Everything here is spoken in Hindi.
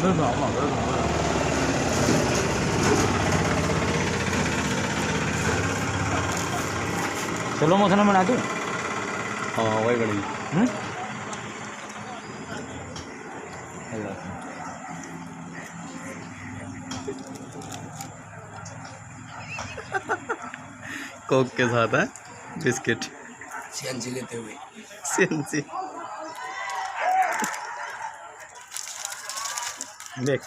स्लो मोशन में बना दूँ? हाँ वही बढ़िया। कोक के साथ है बिस्किट सीएनजी लेते हुए। सीएनजी देख।